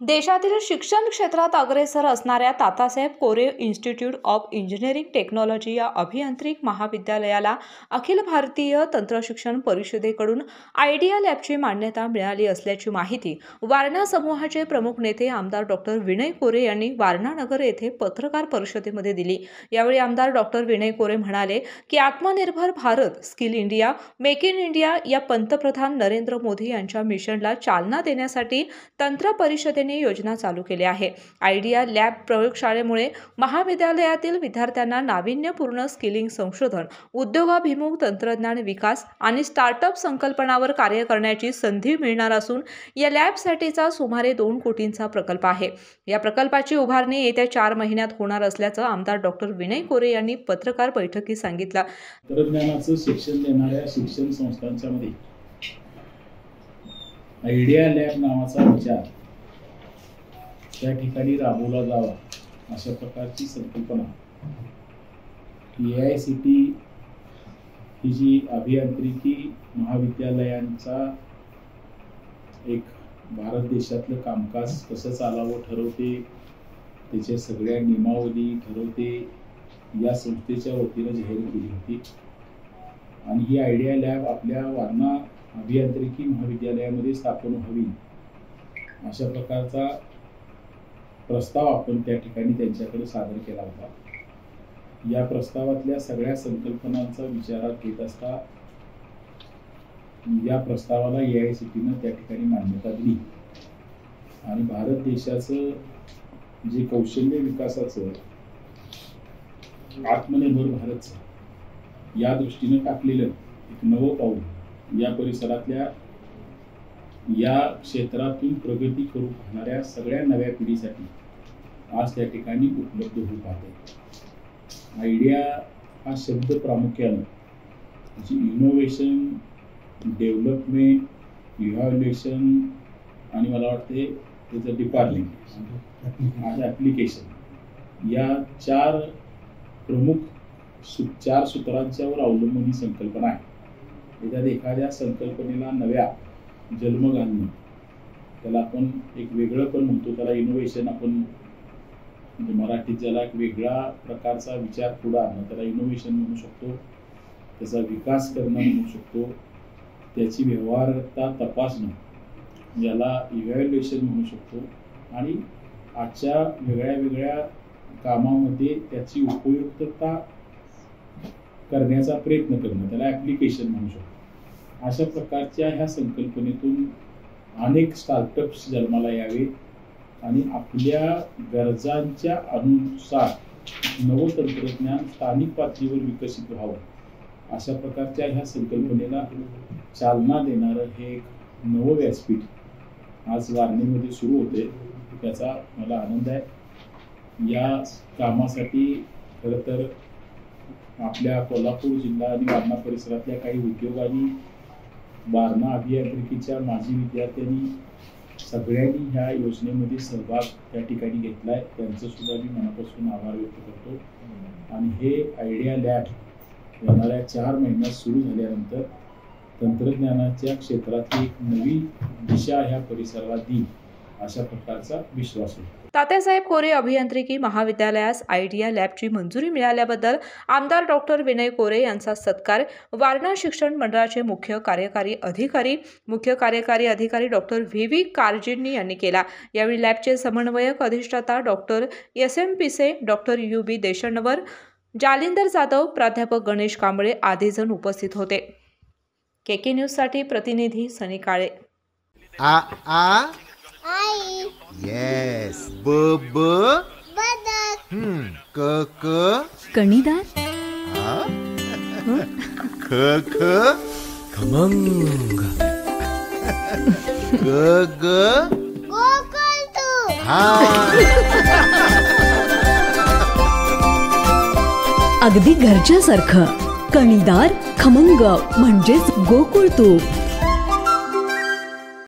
देशातील शिक्षण क्षेत्रात अग्रेसर असणाऱ्या तातासाहेब कोरे इन्स्टिट्यूट ऑफ इंजिनिअरिंग टेक्नॉलॉजी या अभियांत्रिक महाविद्यालयाला अखिल भारतीय तंत्रशिक्षण परिषदेकडून आयडिया लॅबची मान्यता मिळाली असल्याची माहिती वारणा समूहाचे प्रमुख नेते आमदार डॉक्टर विनय कोरे यांनी वारणा नगर येथे पत्रकार परिषदेमध्ये दिली। यावेळी आमदार डॉक्टर विनय कोरे म्हणाले की आत्मनिर्भर Bharat, skill India, make in India या पंतप्रधान नरेंद्र मोदी यांच्या मिशनला चालना देण्यासाठी तंत्र परिषदेने योजना चालू केली आहे। आयडिया लॅब प्रयोगशाळेमुळे महाविद्यालयातील विद्यार्थ्यांना नाविन्यपूर्ण स्किलिंग संशोधन, उद्योगाभिमुख तंत्रज्ञान विकास आणि स्टार्टअप संकल्पनावर कार्य करण्याची संधी मिळणार असून या लॅबसाठीचा सुमारे 2 कोटींचा प्रकल्प आहे। या प्रकल्पाची उभारणी येत्या 4 महिन्यात होणार असल्याचं आमदार डॉक्टर विनय कोरे यांनी पत्रकार बैठकीत सांगितलं। तंत्रज्ञानाचं शिक्षण देणाऱ्या शिक्षण संस्थांच्या मध्ये आयडिया लॅब नावाचा विचार त्या ठिकाणी राबवला जावा अशा प्रकारची संकल्पना AICTE ही जी अभियांत्रिकी महाविद्यालयांचा एक भारत देशातलं कामकाज कसं चालावं ठरवते, त्याच्या सगळ्या नियमावली ठरवते, या संस्थेच्या वतीनं जाहीर केली होती। आणि ही आयडिया लॅब आपल्या वारणा अभियांत्रिकी महाविद्यालयामध्ये स्थापन व्हावी अशा प्रकारचा प्रस्ताव आपण त्या ठिकाणी त्यांच्याकडे सादर केला होता। या प्रस्तावातल्या सगळ्या संकल्पनांचा विचारात घेत असता या प्रस्तावाला AICTEनं त्या ठिकाणी मान्यता दिली आणि भारत देशाचं जे कौशल्य विकासाचं आत्मनिर्भर भारतचं या दृष्टीनं टाकलेलं एक नवं पाऊल या परिसरातल्या या क्षेत्रातून प्रगती करू पाहणाऱ्या सगळ्या नव्या पिढीसाठी आज त्या ठिकाणी उपलब्ध होत आहे। आयडिया हा शब्द प्रामुख्यानं इनोव्हेशन, डेव्हलपमेंट, इव्हॅल्युएशन आणि मला वाटते त्याचं डिपार्टमेंट आणि ॲप्लिकेशन या 4 प्रमुख 4 सूत्रांच्यावर अवलंबून ही संकल्पना आहे। त्यात एखाद्या संकल्पनेला नव्या जन्म घालणं, त्याला आपण एक वेगळं पण म्हणतो, त्याला इनोव्हेशन आपण म्हणजे मराठीत ज्याला एक वेगळा प्रकारचा विचार पुढे आणणं त्याला इनोव्हेशन म्हणू शकतो, त्याचा विकास करणं म्हणू शकतो, त्याची व्यवहार्यता तपासणं याला इव्हॅल्युएशन म्हणू शकतो आणि आजच्या वेगळ्या वेगळ्या कामामध्ये त्याची उपयुक्तता करण्याचा प्रयत्न करणं त्याला ॲप्लिकेशन म्हणू शकतो। अशा प्रकारच्या ह्या संकल्पनेतून अनेक स्टार्टअप्स जन्माला यावे आणि आपल्या गरजांच्या अनुसार नवं तंत्रज्ञान स्थानिक पातळीवर विकसित व्हावं अशा प्रकारच्या ह्या संकल्पनेला चालना देणारं हे एक नवं व्यासपीठ आज वारणेमध्ये सुरू होते, त्याचा मला आनंद आहे। या कामासाठी खरं तर आपल्या कोल्हापूर जिल्हा आणि वारणा परिसरातल्या काही उद्योगांनी, वारणा अभियांत्रिकीच्या माजी विद्यार्थ्यांनी सगळ्यांनी ह्या योजनेमध्ये सहभाग त्या ठिकाणी घेतलाय, त्यांचं सुद्धा मी मनापासून आभार व्यक्त करतो। आणि हे आयडिया लॅब येणाऱ्या 4 महिन्यात सुरू झाल्यानंतर तंत्रज्ञानाच्या क्षेत्रातली एक नवी दिशा ह्या परिसराला देईल अशा प्रकारचा विश्वास आहे। तात्यासाहेब कोरे अभियांत्रिकी महाविद्यालयास आयडिया लॅबची मंजुरी मिळाल्याबद्दल आमदार डॉक्टर विनय कोरे यांचा सत्कार वारणा शिक्षण मंडळाचे मुख्य कार्यकारी अधिकारी डॉक्टर VV कारजिनी यांनी केला। यावेळी लॅबचे समन्वयक अधिष्ठाता डॉक्टर SM पिसे, डॉक्टर UB देशण्णवर, जालिंदर जाधव, प्राध्यापक गणेश कांबळे आदी जण उपस्थित होते। KK न्यूजसाठी प्रतिनिधी सनी काळे। Yes. Badak. कणीदार. खमंग. गोकुळतू. अगदी घरच्यासारखं कणीदार खमंग म्हणजेच गोकुळ तूप।